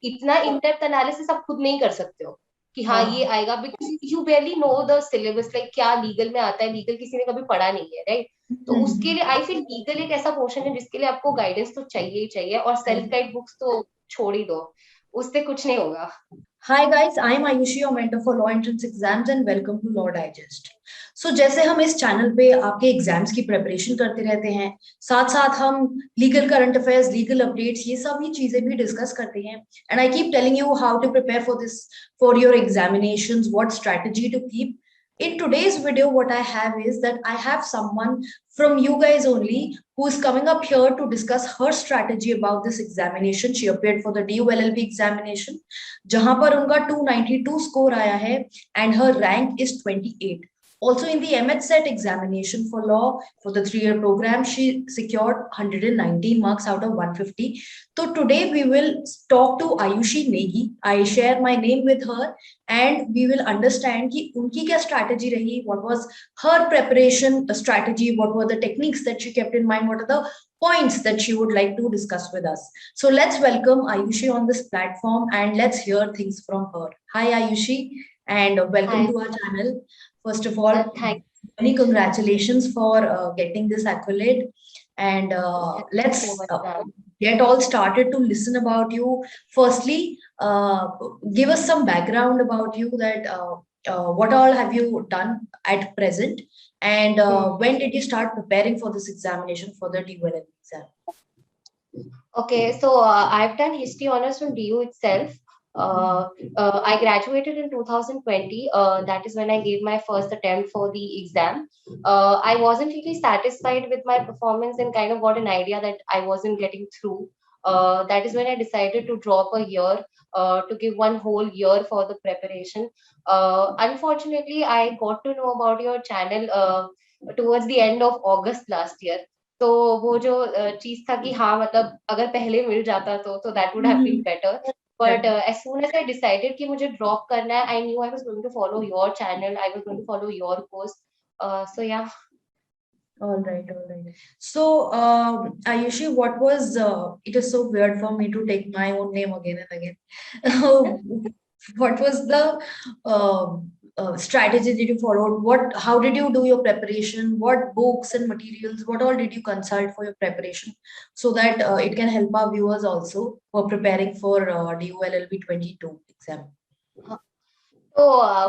इतना in depth analysis आप खुद नहीं कर सकते हो कि हाँ ये आएगा, because you barely know the syllabus, like क्या लीगल में आता है, लीगल किसी ने कभी पढ़ा नहीं है, राइट? तो उसके लिए आई फील लीगल एक ऐसा पोर्शन है जिसके लिए आपको गाइडेंस तो चाहिए ही चाहिए, और सेल्फ गाइड बुक्स तो छोड़ ही दो, उससे कुछ नहीं होगा। Hi guys, I am Ayushi, your mentor for Law Entrance Exams and welcome to Law Digest. So जैसे हम इस चैनल पे आपके एग्जाम्स की प्रिपरेशन करते रहते हैं, साथ साथ हम legal current affairs, legal updates, ये सभी चीजें भी डिस्कस करते हैं. And I keep telling you how to prepare for this, for your examinations, what strategy to keep. In today's video, what I have is that I have someone from you guys only who is coming up here to discuss her strategy about this examination. She appeared for the DULLB examination, जहां पर उनका 292 score आया है and her rank is 28. Also in the MHSET examination for law for the 3-year program, she secured 119 marks out of 150. So today we will talk to Ayushi Negi. I share my name with her and we will understand कि उनकी क्या strategy रही, what was her preparation strategy, what were the techniques that she kept in mind, what are the points that she would like to discuss with us. So let's welcome Ayushi on this platform and let's hear things from her. Hi Ayushi, and welcome Hi. to our channel. First of all, Thank many congratulations for getting this accolade. And you so let's much, ma'am. get all started to listen about you. Firstly, give us some background about you, that what all have you done at present, and when did you start preparing for this examination for the DULL exam? Okay, so I've done history honors from DU itself. Uh, I graduated in 2020. That is when I gave my first attempt for the exam. I wasn't really satisfied with my performance and kind of got an idea that I wasn't getting through. That is when I decided to drop a year, to give one whole year for the preparation. Unfortunately, I got to know about your channel towards the end of August last year. तो वो जो चीज था कि हाँ मतलब अगर पहले मिल जाता तो that would have been better, but as soon as I decided कि मुझे ड्रॉप करना है, I knew I was going to follow your channel, I was going to follow your course. So yeah. All right, all right. So, Ayushi, what was, it is so weird for me to take my own name again and again. What was the strategy that you followed? How did you do your preparation? What books and materials, what all did you consult for your preparation so that it can help our viewers also for preparing for DULLB 22 exam? तो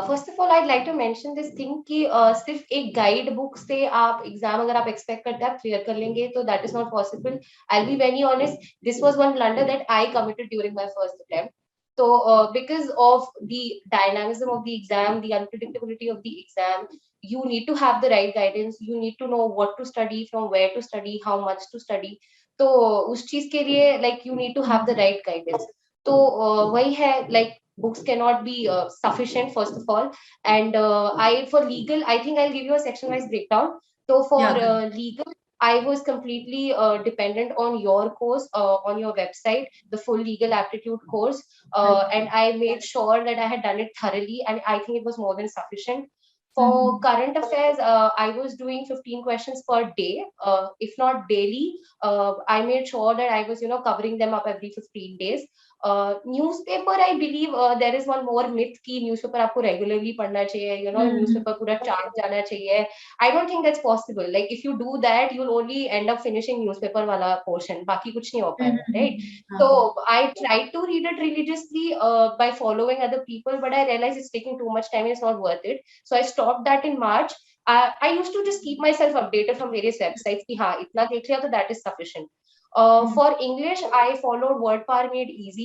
first of all I like to mention this thing कि सिर्फ एक guide book से आप exam अगर आप expect करते हैं आप क्लियर कर लेंगे, तो that is not possible. I be very honest, this was one blunder that I committed during my first attempt. So, because of the dynamism of the exam, the unpredictability of the exam, you need to have the right guidance. You need to know what to study, from where to study, how much to study. तो उस चीज के लिए like you need to have the right guidance. तो वही है, like books cannot be sufficient first of all. And I for legal, I think I'll give you a section wise breakdown. So for Yeah. legal, I was completely dependent on your course, on your website, the full legal aptitude course, and I made sure that I had done it thoroughly, and I think it was more than sufficient. For current affairs, I was doing 15 questions per day, if not daily. I made sure that I was, covering them up every 15 days. Newspaper, I believe there is one more myth कि newspaper आपको regularly पढ़ना चाहिए, newspaper पूरा चार्ट जाना चाहिए. I don't think that's possible. Like if you do that you will only end up finishing newspaper वाला portion, बाकी कुछ नहीं हो पाएगा, right? So I tried to read it religiously by following other people, but I realized it's taking too much time and it's not worth it. So I stopped that in March. I used to just keep myself updated from various websites कि हाँ इतना देख लिया तो that is sufficient. For English, I followed WordPar Made Easy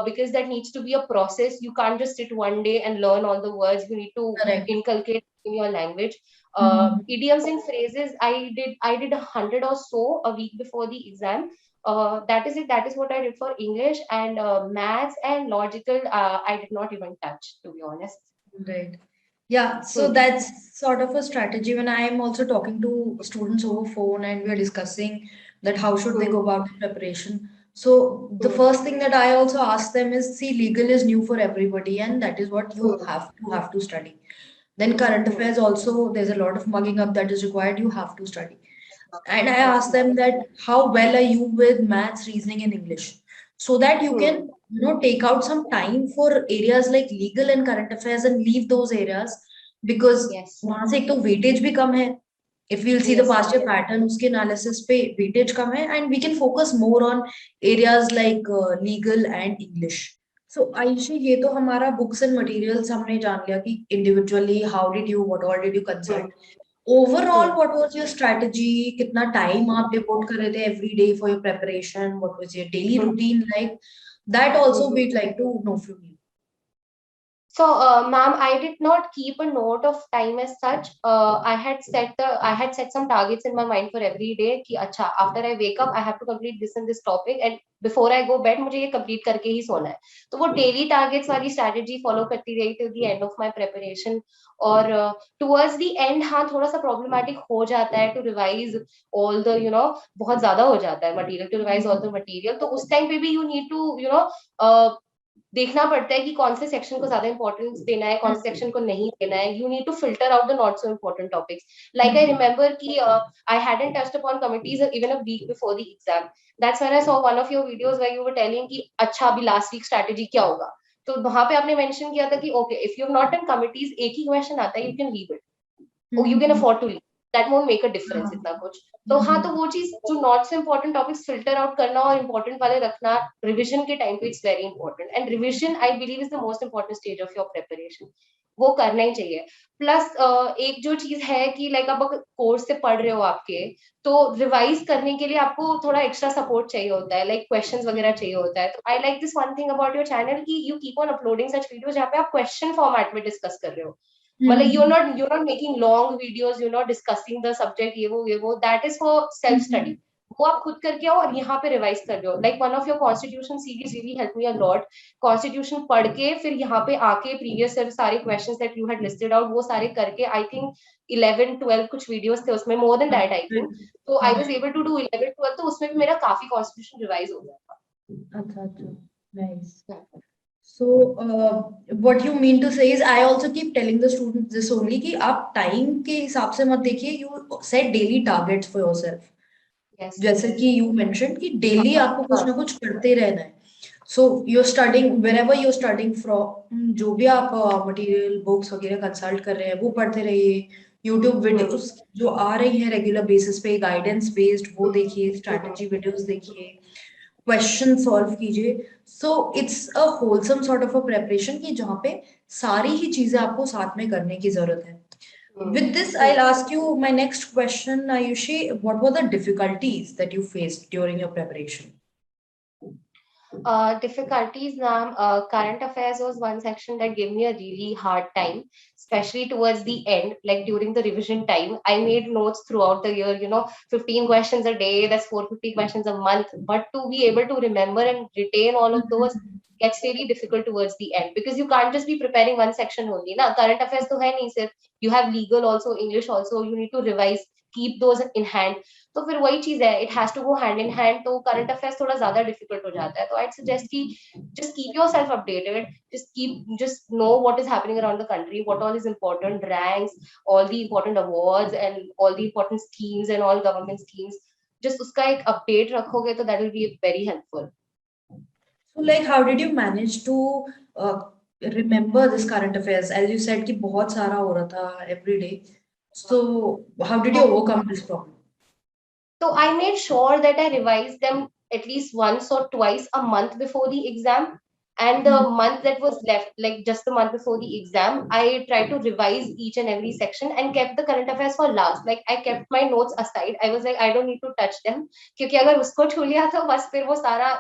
because that needs to be a process. You can't just sit one day and learn all the words. You need to Correct. inculcate in your language. Idioms and phrases, I did 100 or so a week before the exam. That is it. That is what I did for English. And maths and logical, I did not even touch, to be honest. Right. Yeah, so that's sort of a strategy when I am also talking to students over phone and we are discussing that how should they go about the preparation. So the first thing that I also ask them is, see, legal is new for everybody and that is what you have to study. Then current affairs also, there's a lot of mugging up that is required, you have to study. And I ask them that how well are you with maths, reasoning, and English, so that you can take out some time for areas like legal and current affairs and leave those areas, because Yes. वहां से एक तो weightage भी कम है. If we'll see the Yes, past year yes. pattern, उसके analysis पे weightage कम है, and we can focus more on areas like legal and English. So Ayushi, ये तो हमारा books and materials हमने जान लिया कि individually how did you, what all did you consult. Overall, what was your strategy? कितना time आप devote कर रहे थे every day for your preparation? What was your daily routine like? That also we'd like to know from you. So, ma'am, I did not keep a note of time as such. I had set some targets in my mind for every day. कि अच्छा, after I wake up, I have to complete this and this topic, and before I go bed, मुझे ये complete करके ही सोना है. तो वो daily targets वाली strategy follow करती रही till the end of my preparation. और towards the end, हाँ, थोड़ा सा problematic हो जाता है to revise all the, बहुत ज्यादा हो जाता है material to revise all the material. तो उस time पे भी you need to, देखना पड़ता है कि कौन से सेक्शन को ज्यादा इंपॉर्टेंस देना है, कौन से सेक्शन को नहीं देना है. You need to filter out the not so important topics. Like I remember कि I hadn't touched upon committees even a week before the exam. That's when I saw one of your videos where you were telling कि अच्छा अभी last week strategy क्या होगा. तो वहां पे आपने मेंशन किया था कि okay, if you have not done committees, एक ही क्वेश्चन आता है, you can leave it. You can afford to leave. That won't make a difference इतना कुछ. तो हाँ, तो वो चीज जो not so important topics filter out करना और इम्पोर्टेंट वाले रखना रिविजन के टाइम पे, it's very important. And revision I believe is the most important stage of your preparation. वो करना ही चाहिए. प्लस एक जो चीज है कि लाइक आप अगर कोर्स से पढ़ रहे हो आपके, तो रिवाइज करने के लिए आपको थोड़ा एक्स्ट्रा सपोर्ट चाहिए होता है, लाइक क्वेश्चंस वगैरह चाहिए होता है. तो I like this one thing about your channel कि you keep on uploading such videos जहाँ पे आप क्वेश्चन फॉर्मेट में डिस्कस कर रहे हो. मतलब you're not making long videos, you're not discussing the subject, ये वो that is for self study. वो आप खुद करके आओ और यहाँ पे रिवाइज कर रहे हो. Like one of your constitution series really help me a lot. Constitution पढ़ के फिर यहाँ पे आके प्रीवियस सारे questions that you had listed out वो सारे करके, आई थिंक 11-12 कुछ वीडियोस थे उसमें, more than that I think. तो I was able to do 11-12, तो उसमें भी मेरा काफी कॉन्स्टिट्यूशन रिवाइज हो गया था. अच्छा अच्छा, nice. So, what you mean to say is, I also keep telling the students this only कि आप time के हिसाब से मत देखिए, you set daily targets for yourself. Yes. जैसे कि you mentioned कि daily आपको कुछ ना कुछ करते रहना है. So, you're studying wherever you're studying from, जो भी आप material, books वगैरह consult कर रहे हैं, वो पढ़ते रहिए. YouTube videos जो आ रही हैं regular basis पे, guidance based, वो देखिए, strategy videos देखिए, क्वेश्चन सॉल्व कीजिए. So it's a wholesome sort of a preparation कि जहाँ पे सारी ही चीजें आपको साथ में करने की जरूरत है. With this, I'll ask you my next question, Ayushi. What were the difficulties that you faced during your preparation? Difficulties, ma'am. Current affairs was one section that gave me a really hard time, especially towards the end, like during the revision time. I made notes throughout the year, 15 questions a day, that's 450 questions a month. But to be able to remember and retain all of those gets really difficult towards the end, because you can't just be preparing one section only. Na current affairs to hai nahi sir. You have legal also, English also, you need to revise, keep those in hand. तो फिर वही चीज है, it has to go hand in hand. तो current affairs थोड़ा ज्यादा difficult हो जाता है. तो आई सजेस्ट कि just keep yourself updated, just know what is happening around the country, what all is important, ranks, all the important awards and all the important schemes and all government schemes. Just उसका एक update रखोगे तो that will be very helpful. So, like, how did you manage to remember this current affairs? As you said कि बहुत सारा हो रहा था every day. So, how did you overcome this problem? So I made sure that I revised them at least once or twice a month before the exam. And the month that was left, like just the month before the exam, I tried to revise each and every section and kept the current affairs for last. Like I kept my notes aside. I was like, I don't need to touch them. क्योंकि अगर उसको छू लिया तो बस फिर वो सारा,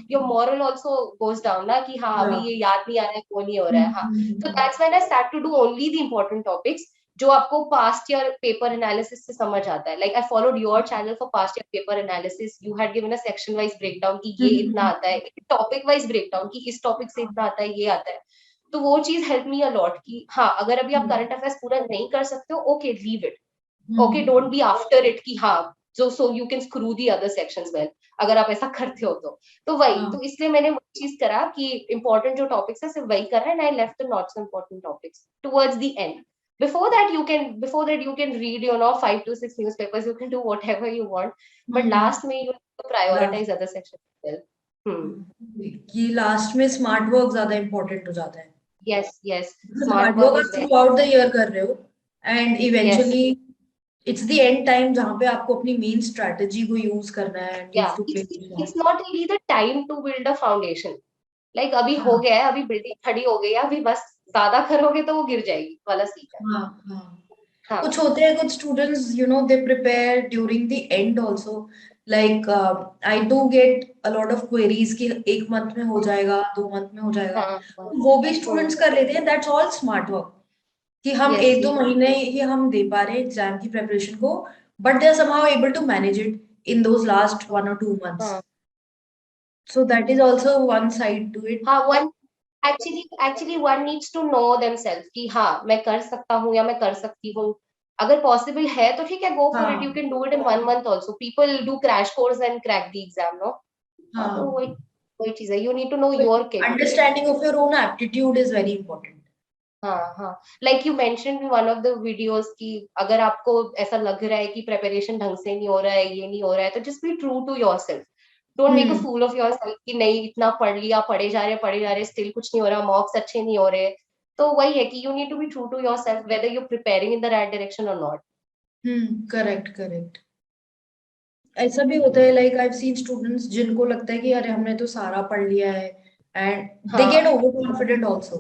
your moral also goes down ना कि हाँ अभी ये याद नहीं आ रहा है, वो नहीं हो रहा है. हाँ. So that's when I start to do only the important topics जो आपको पास्ट ईयर पेपर एनालिसिस से समझ आता है. Like I followed your channel for past year paper analysis. You had given a section wise breakdown कि ये इतना आता है, टॉपिक वाइज ब्रेकडाउन कि इस टॉपिक से इतना आता है, ये आता है. तो वो चीज हेल्प मी अलॉट कि हाँ, अगर अभी आप करंट अफेयर्स पूरा नहीं कर सकते हो, okay leave it. Okay, don't be after it कि हाँ so you can screw the other sections well, अगर आप ऐसा करते हो तो वही. तो इसलिए मैंने वो चीज करा कि इंपॉर्टेंट जो टॉपिक्स है सिर्फ वही करा, and I left the not so important topics towards the end. Before that you can read 5 to 6 newspapers, you can do whatever you want, but last May you have to prioritize other sections as well. कि last में smart work ज्यादा important हो जाता है। Yes yes, smart hard work work is आप very, throughout the year कर रहे हो and yes, eventually it's the end time जहाँ पे आपको अपनी मेन स्ट्रेटजी को यूज करना है एंड यू या have to play it's not really the time to build a foundation. Like अभी हो हाँ गया है, अभी बिल्डिंग खड़ी हो गई है, अभी बस ज्यादा करोगे तो वो गिर जाएगी वाला सीन है। हाँ हाँ। कुछ हाँ होते हैं कुछ students you know they prepare during the end also, like I do get a lot of queries कि एक मंथ में हो जाएगा, 2 मंथ में हो जाएगा, हाँ हाँ, तो वो भी स्टूडेंट्स कर लेते हैं, दैट्स ऑल स्मार्ट वर्क कि हम यस एक दो यस, महीने ही हम दे पा रहे हैं एग्जाम की प्रेपरेशन को, but they are somehow able to manage it in those last 1 or 2 months. हाँ So that is also one side to it. हाँ। One actually one needs to know themselves कि हाँ मैं कर सकता हूँ या मैं कर सकती हूँ। अगर पॉसिबल है तो ठीक है, गो फॉर इट, यू हाँ can do it in 1 month also, people do crash course and crack the exam, no. हाँ, तो हाँ, वही वही चीज है, you need to know your capability. Understanding of your own aptitude is very important. हाँ हाँ, like you mention in one of the videos कि अगर आपको ऐसा लग रहा है कि प्रेपरेशन ढंग से नहीं हो रहा है, ये नहीं हो रहा है, तो just be true to yourself. Don't make a hmm. Fool of yourself कि नहीं इतना पढ़ लिया, पढ़े जा रहे स्टिल कुछ नहीं हो रहा, मार्क्स अच्छे नहीं हो रहे। तो वही है कि you need to be true to yourself whether you preparing in the right direction और नॉट। Correct correct. ऐसा भी होता है like I have seen students जिनको लगता है कि अरे हमने तो सारा पढ़ लिया है एंड दे गेट हाँ ओवर कॉन्फिडेंट आल्सो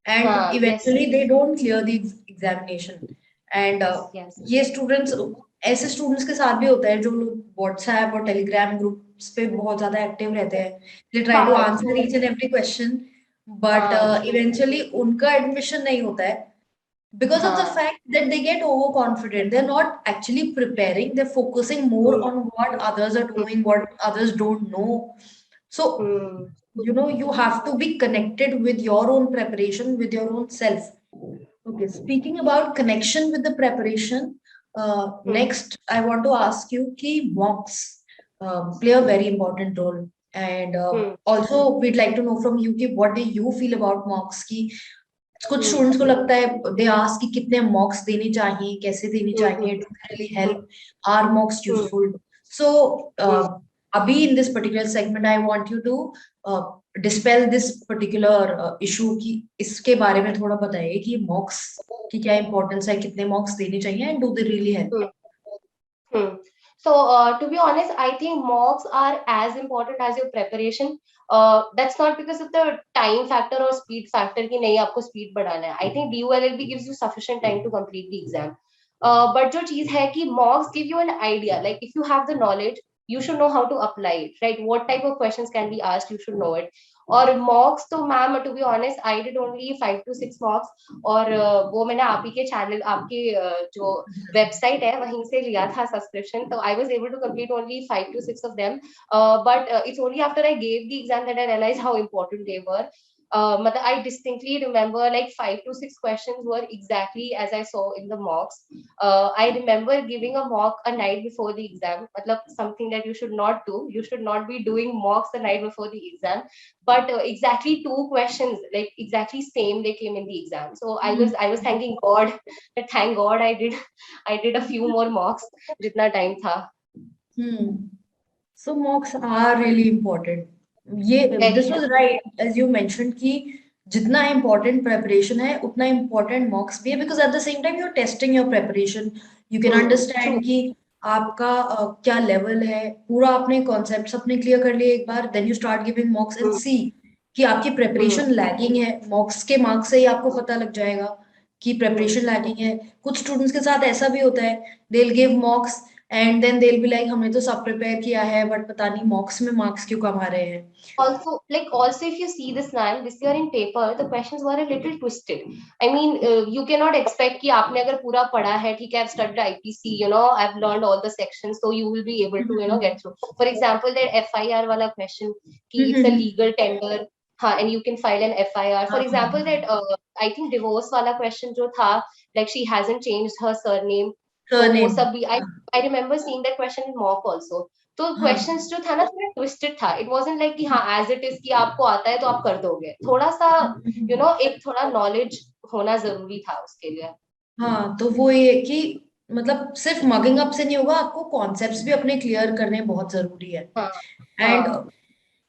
एंड हाँ, yes eventually they don't clear the examination. And yes yes, ये स्टूडेंट्स, ऐसे स्टूडेंट्स के साथ भी होता है जो लोग व्हाट्सएप और टेलीग्राम ग्रुप्स पे बहुत ज्यादा एक्टिव रहते हैं, दे ट्राई टू हाँ answer each and every question, but हाँ, ट्रू, इवेंचुअली उनका एडमिशन नहीं होता है because of the हाँ, fact that they get overconfident. They're not actually preparing, they're focusing more hmm on what others are hmm doing, what others don't know. So, hmm you know, you have to be connected with your own preparation, with your own self. Okay, speaking about connection with the preparation, hmm next I want to ask you key mocks play a very important role. And hmm also, we'd like to know from you कि what do you feel about mocks? की कुछ हम्म students को लगता है they ask कि कितने मॉक्स देने चाहिए, कैसे देने हम्म चाहिए, hmm do they really help, are mocks hmm useful? So hmm अभी in this particular segment I want you to dispel this particular issue की इसके बारे में थोड़ा बताइए कि मॉक्स की क्या इंपॉर्टेंस है, कितने मॉक्स देने चाहिए and do they really help? Hmm. Hmm. So, to be honest, I think mocks are as important as your preparation. That's not because of the time factor or speed factor कि नहीं आपको speed बढ़ाना है. I think DULLB gives you sufficient time to complete the exam. But जो चीज है कि mocks give you an idea. Like if you have the knowledge, you should know how to apply it, right? What type of questions can be asked, you should know it. और mocks तो ma'am to be honest I did only 5 to 6 mocks, और वो मैंने आप ही के channel, आपके जो website है वहीं से लिया था सब्सक्रिप्शन, तो I was able to complete only 5 to 6 of them. But it's only after I gave the exam that I realise how important they were. मतलब I distinctly remember like 5 to 6 questions were exactly as I saw in the mocks. I remember giving a mock a night before the exam, मतलब something that you should not do. You should not be doing mocks the night before the exam. But exactly 2 questions, like exactly same, they came in the exam. So I was thanking God that thank God I did a few more mocks जितना time था. So mocks are really important. ये Very this was helpful. right as you mentioned कि जितना important preparation है उतना important mocks भी है, because at the same time you're testing your preparation. You can True. understand कि आपका क्या level है, पूरा आपने concepts अपने clear कर लिए एक बार, then you start giving mocks and Hmm. see कि आपकी Hmm. preparation lagging है. mocks के marks से ही आपको पता लग जाएगा कि Hmm. preparation lagging है. कुछ students के साथ ऐसा भी होता है, they'll give mocks and then they will be like हमने तो सब प्रिपेयर किया है बट पता नहीं मॉक्स में मार्क्स क्यों कम आ रहे हैं. Also if you see this line this year in paper, the questions were a little twisted. I mean, you cannot expect कि आपने अगर पूरा पढ़ा है, ठीक है, I've studied IPC, you know, I've learned all the sections, so you will be able to, you know, get through. For example, that FIR वाला question कि it's a legal tender, हाँ, and you can file an FIR. For example, that I think divorce वाला question जो था, like she hasn't changed her surname, तो वो surname. सब भी I remember seeing that question in mock also. तो हाँ क्वेश्चंस जो था ना थोड़ा ट्विस्टेड था. इट वाजंट लाइक कि हाँ एज इट इज कि आपको आता है तो आप कर दोगे. थोड़ा सा यू नो एक थोड़ा नॉलेज होना जरूरी था उसके लिए. हाँ, तो वो ये कि मतलब सिर्फ मगिंग अप से नहीं होगा, आपको कॉन्सेप्ट्स भी अपने क्लियर करने बहुत जरूरी है. हाँ एंड हाँ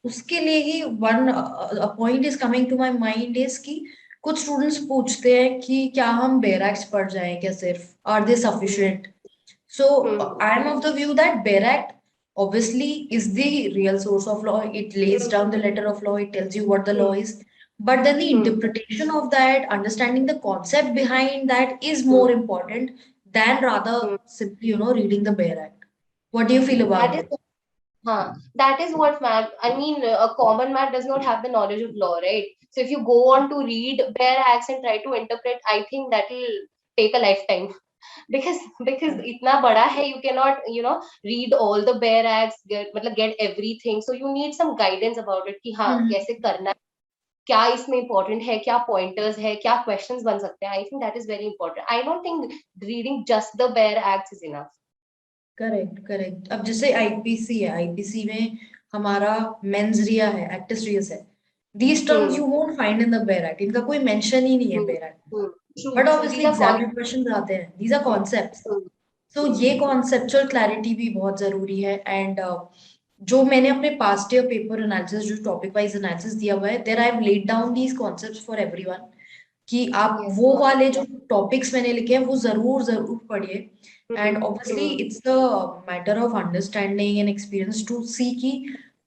उसके लिए ही one point is coming to my mind is कि कुछ स्टूडेंट्स पूछते हैं कि क्या हम बेरैक्स पढ़ जाएं क्या, सिर्फ are they sufficient? So I am of the view that Bare Act obviously is the real source of law. It lays down the letter of law. It tells you what the law is. But then the interpretation of that, understanding the concept behind that is more important than rather simply, reading the Bare Act. What do you feel That about is, it? that is what man. I mean, a common man does not have the knowledge of law, right? So if you go on to read bare acts and try to interpret, I think that will take a lifetime. Because itna bada hai, you cannot read all the bare acts, get everything. So you need some guidance about it कि हाँ Hmm. कैसे करना है, क्या इसमें important है, क्या pointers है, क्या questions बन सकते हैं. I think that is very important. I don't think reading just the bare acts is enough. Correct correct. अब जैसे आईपीसी है, आईपीसी में हमारा मेंस रिया है, एक्टिस रियस है, these terms Hmm. You won't find in the bare act, इनका कोई mention ही नहीं है Hmm. बेयर एक्ट में। Hmm. True, but true. Obviously These are exam concepts. में क्वेश्चन आते हैं, दीज आर कॉन्सेप्ट्स। Hmm. तो ये कॉन्सेप्चुअल क्लैरिटी भी बहुत जरूरी है। एंड जो मैंने अपने पास्ट ईयर पेपर एनालिसिस, जो टॉपिक वाइज एनालिसिस दिया हुआ है, there I have laid down these concepts for everyone कि आप Yes, वो ma'am. वाले जो टॉपिक्स मैंने लिखे हैं वो जरूर जरूर पढ़िए। And Hmm. Obviously Hmm. It's the matter of understanding and experience to see कि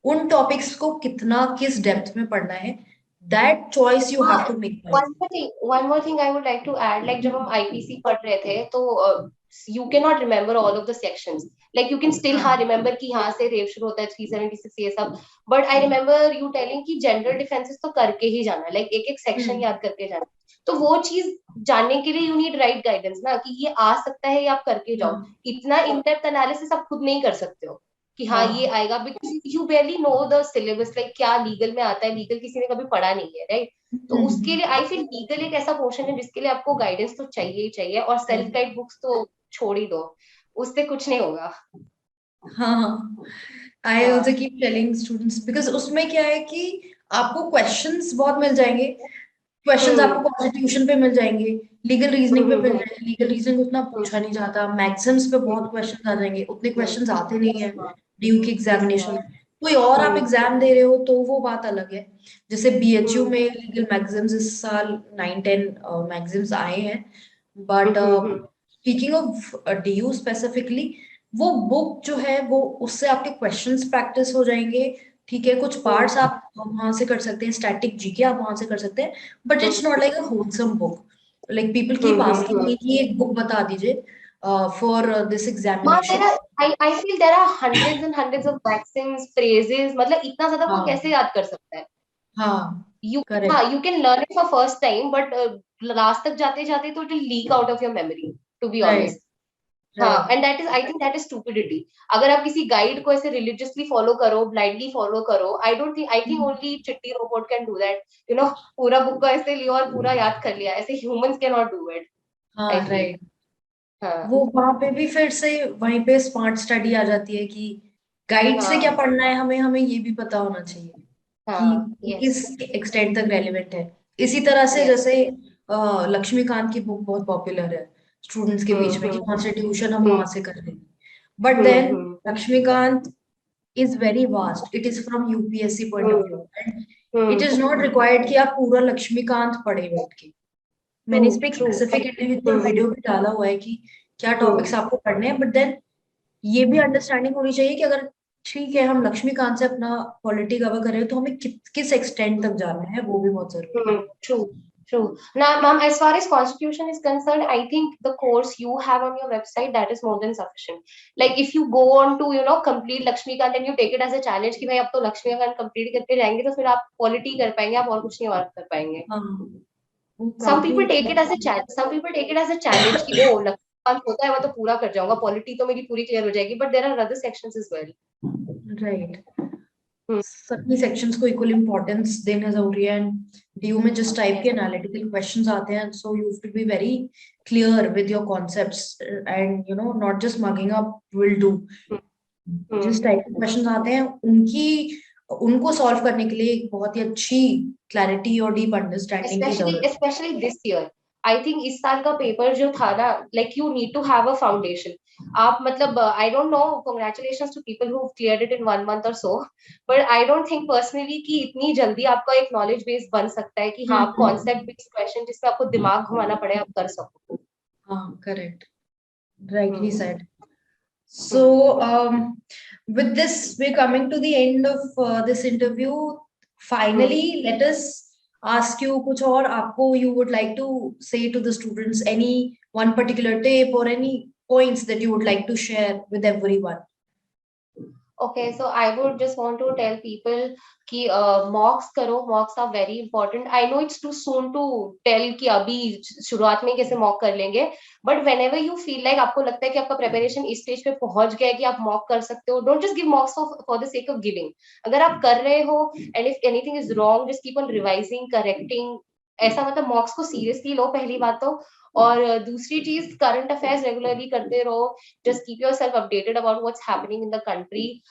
उन टॉपिक्स को कितना किस डेप्थ में पढ़ना है। दैट चॉइस यू हैव हाँ, to make by. one more thing I would like to add, like जब हम IPC पढ़ रहे थे तो you cannot remember all of the sections. Like you can still हाँ हाँ remember कि यहाँ से रेप शुरू होता है 376 ये सब. But I remember you telling कि general defenses तो करके ही जाना है, like एक एक section याद करके जाना है. तो वो चीज जानने के लिए you need right guidance ना, कि ये आ सकता है, ये आप करके जाओ. हाँ इतना in depth analysis आप खुद नहीं कर सकते हो कि हाँ ये हाँ आएगा, because you barely know the syllabus, like क्या लीगल में आता है, लीगल किसी ने कभी पढ़ा नहीं है, right? तो उसके लिए आई फील लीगल एक ऐसा पोर्शन है जिसके लिए आपको गाइडेंस तो चाहिए ही चाहिए, और सेल्फ गाइड बुक्स तो छोड़ ही दो, उससे कुछ नहीं होगा. हाँ। आई ऑल्सो हाँ. कीप टेलिंग स्टूडेंट्स बिकॉज उसमें क्या है कि आपको क्वेश्चंस बहुत मिल जाएंगे। क्वेश्चंस आपको हम्म. कॉन्स्टिट्यूशन पे मिल जाएंगे, लीगल रीजनिंग पे मिल हम्म. जाएंगे। लीगल रीजनिंग उतना पूछा नहीं जाता, मैक्सिम्स पे बहुत क्वेश्चंस आ जाएंगे, उतने क्वेश्चंस आते नहीं है ड्यू की यस एग्जामिनेशन। मैम. कोई और आप एग्जाम दे रहे हो तो वो बात अलग है। जैसे बीएचयू हम्म. में लीगल मैगजीम्स इस साल 9-10 मैगजीम्स आए हैं। But hmm. Speaking of DU specifically, वो बुक जो है वो उससे आपके क्वेश्चंस प्रैक्टिस हो जाएंगे। ठीक है, कुछ पार्ट्स आप वहां से कर सकते हैं, स्टैटिक जीके आप वहां से कर सकते हैं, but it's not like a wholesome book. Like people keep asking me कि एक बुक बता दीजिए फॉर दिस हाँ, there examination. are, I feel there are hundreds and hundreds of maxims, phrases, मतलब इतना ज्यादा कोई कैसे हाँ याद कर सकता है. हाँ You, हाँ, correct you can learn it for first time, but last तक जाते जाते तो it will leak out of your memory, to be right honest. हाँ, right. And that is, I think that is stupidity. अगर आप किसी guide को ऐसे रिलीजियसली फॉलो करो, ब्लाइंडली फॉलो करो, I don't think, I think only Chitti robot can do that, पूरा book को ऐसे लिया और पूरा याद कर लिया, ऐसे humans can not do it, I हाँ फील. राइट। हाँ. वो वहां पे भी फिर से वहीं पे स्मार्ट स्टडी आ जाती है कि गाइड से क्या हाँ. पढ़ना है, हमें हमें ये भी पता होना चाहिए हाँ. कि यस. किस एक्सटेंट तक रेलिवेंट है। इसी तरह से यस. जैसे लक्ष्मीकांत की बुक बहुत पॉपुलर है स्टूडेंट्स के बीच में कि हम्म. कॉन्स्टिट्यूशन हम हम्म. वहां से कर रहे हैं। But then hmm. Laxmikanth is very vast, it is from UPSC point of view, and it is not hmm. Required कि आप पूरा लक्ष्मीकांत पढ़े बैठ के। ट्रू, मैंने इस पे एक ट्रू. स्पेसिफिक इंडिविजुअल वीडियो भी डाला हुआ है कि क्या टॉपिक्स आपको पढ़ने हैं। बट देन ये भी अंडरस्टैंडिंग होनी चाहिए कि अगर ठीक है हम लक्ष्मीकांत से अपना पॉलिटी कवर कर रहे हो तो हमें किस एक्सटेंट तक जाना है, वो भी बहुत जरूरी है। True, true. Now, ma'am, as far as constitution is concerned, I think the course you have on your website, that is more than sufficient. Like if you go on to complete Lakshmikant and you take it as a challenge कि भाई अब तो Laxmikant complete करके जाएंगे, तो फिर आप polity कर पाएंगे, आप और कुछ नहीं और कर पाएंगे. हाँ वो Some काफी people take it as a challenge. Some people take it as a challenge कि ओ लक्ष्मीकांत होता है, मैं तो पूरा कर जाऊंगा, पॉलिटी तो मेरी पूरी क्लियर हो जाएगी. But there are other sections as well. Right. Hmm. सभी सेक्शंस को इक्वल इंपॉर्टेंस देना जरूरी है। एंड डीयू में जिस टाइप के एनालिटिकल क्वेश्चंस आते हैं, so you have to be very clear with your concepts and not just mugging up will do. जिस टाइप के क्वेश्चंस आते हैं उनको सॉल्व करने के लिए एक बहुत ही अच्छी क्लैरिटी और डीप अंडरस्टैंडिंग की especially जरूरत especially this year, I think इस साल का पेपर जो था ना, like you need to have a foundation. आप मतलब I don't know, congratulations to people who've cleared it in 1 month or so, but I don't think personally कि इतनी जल्दी आपका एक knowledge base बन सकता है कि हाँ आप concept based question जिसमें आपको दिमाग घुमाना पड़े आप कर सको. हाँ, correct, rightly said. Hmm. So, with this, we're coming to the end of this interview. Finally, let us ask you कुछ और आपको you would like to say to the students, any one particular tip or any points that you would like to share with everyone. Okay, so I would just want to tell people कि mocks करो, mocks are very important. I know it's too soon to tell कि अभी शुरुआत में कैसे mock कर लेंगे, but whenever you feel like आपको लगता है कि आपका preparation इस stage पे पहुंच गया है कि आप mock कर सकते हो, don't just give mocks for the sake of giving. अगर आप कर रहे हो and if anything is wrong, just keep on revising, correcting. ऐसा मतलब mocks को seriously लो पहली बात तो, और दूसरी चीज करंट अफेयर्स रेगुलरली करते रहो. Just keep yourself updated about what's happening in the country.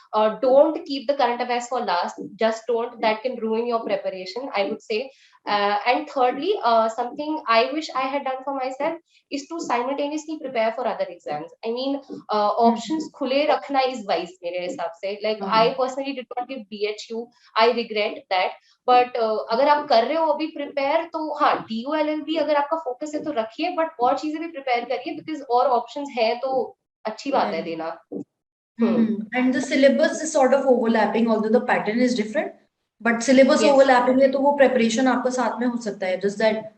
Don't keep the current affairs for last, just don't, that can ruin your preparation, I would say. And thirdly, something I wish I had done for myself is to simultaneously prepare for other exams. I mean, options khule rakhna is wise mere hisab se. Like I personally did not give BHU, I regret that, but अगर आप कर रहे हो अभी prepare तो हाँ DULLB अगर आपका फोकस है तो रखिए, बट और चीजें भी प्रिपेयर करिए बिकॉज और ऑप्शंस है तो अच्छी बात है देना. And the syllabus is sort of overlapping, although the pattern is different. But syllabus Yes. overlapping है तो वो preparation आपका साथ में हो सकता है. Just that.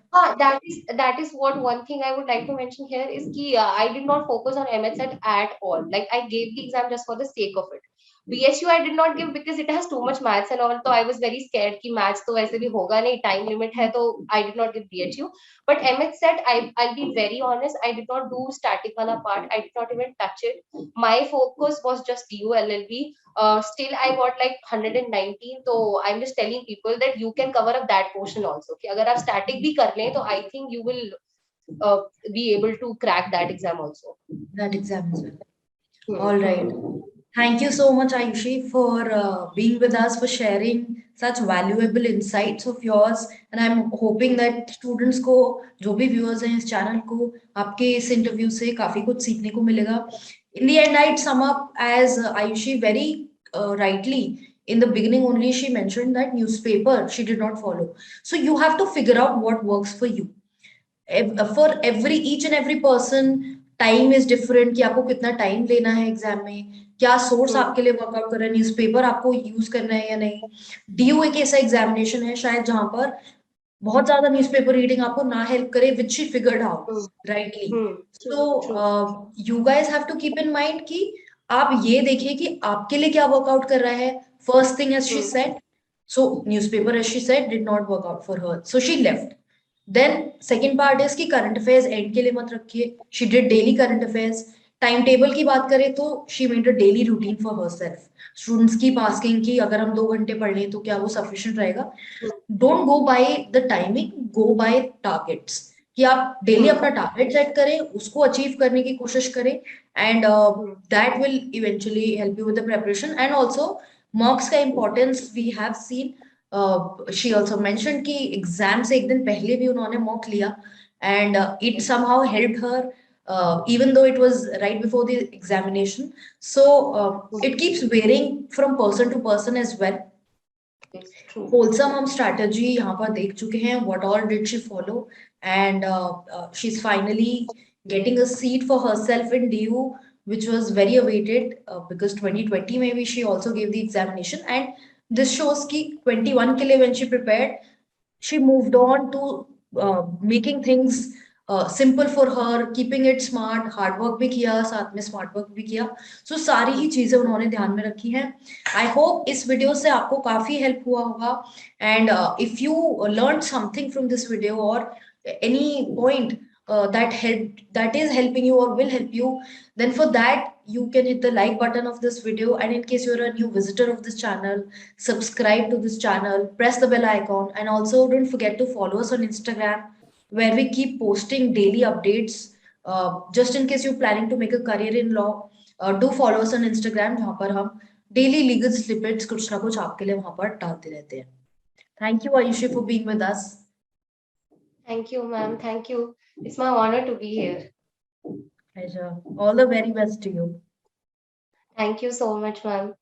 That is what one thing I would like to mention here is कि I did not focus on MHET at all. Like I gave the exam just for the sake of it. BSU I did not give because it has too much maths and all. So I was very scared कि maths तो वैसे भी होगा नहीं, time limit है तो I did not give BHU. But MHET I'll be very honest, I did not do static वाला part. I did not even touch it. My focus was just DULLB. Still I got like 119, so I'm just telling people that you can cover up that portion also. कि अगर आप static भी कर लें तो I think you will be able to crack that exam also. That exam as well. All right. Thank you so much, Ayushi, for being with us, for sharing such valuable insights of yours. And I'm hoping that students को, जो भी viewers हैं इस channel को, आपके इस interview से काफी कुछ सीखने को मिलेगा. In the end, I'd sum up as Ayushi very rightly in the beginning only she mentioned that newspaper she did not follow. So you have to figure out what works for you. For each and every person, time is different कि आपको कितना time लेना है exam में, क्या source आपके लिए workout कर रहा है, न्यूज़पेपर आपको यूज करना है या नहीं. डीयू एक ऐसा एग्जामिनेशन है शायद जहां पर बहुत ज्यादा न्यूज़पेपर रीडिंग आपको ना हेल्प करे, which she figured out rightly. So you guys have to keep in mind कि आप ये देखिए कि आपके लिए क्या वर्कआउट कर रहा है. First thing as she said, so newspaper as she said did not work out for her, so she left. Then second part is कि current affairs end के लिए मत रखिए. She did daily current affairs. Time table की बात करें तो she made a daily routine for herself. Students की asking कि अगर हम 2 घंटे पढ़ लें तो क्या वो sufficient रहेगा. Don't go by the timing, go by targets. कि आप डेली अपना टारगेट सेट करें, उसको अचीव करने की कोशिश करें, and that will eventually help you with the preparation. And also mocks का importance we have seen. She also mention कि एग्जाम से एक दिन पहले भी उन्होंने मॉक लिया, and it somehow helped her even though it was right before the examination. So it keeps varying from person to person as well. Wholesome हम strategy यहाँ पर देख चुके हैं. What all did she follow? And she's finally getting a seat for herself in DU, which was very awaited because 2020 maybe she also gave the examination, and this shows कि 21 के लिए when she prepared, she moved on to making things simple for her, keeping it smart. Hard work भी किया, साथ में smart work भी किया. सो सारी ही चीजें उन्होंने ध्यान में रखी हैं. आई होप इस वीडियो से आपको काफी हेल्प हुआ होगा, and if you learn something from this video और any point that is helping you or will help you, then for that you can hit the like button of this video. And in case you're a new visitor of this channel, subscribe to this channel, press the bell icon, and also don't forget to follow us on Instagram, where we keep posting daily updates. Just in case you're planning to make a career in law, do follow us on Instagram, जहाँ पर हम daily legal snippets कुछ ना कुछ आपके लिए वहाँ पर डालते रहते हैं. Thank you, Ayushi, for being with us. Thank you, ma'am. Thank you. It's my honor to be here. Aisha, all the very best to you. Thank you so much, ma'am.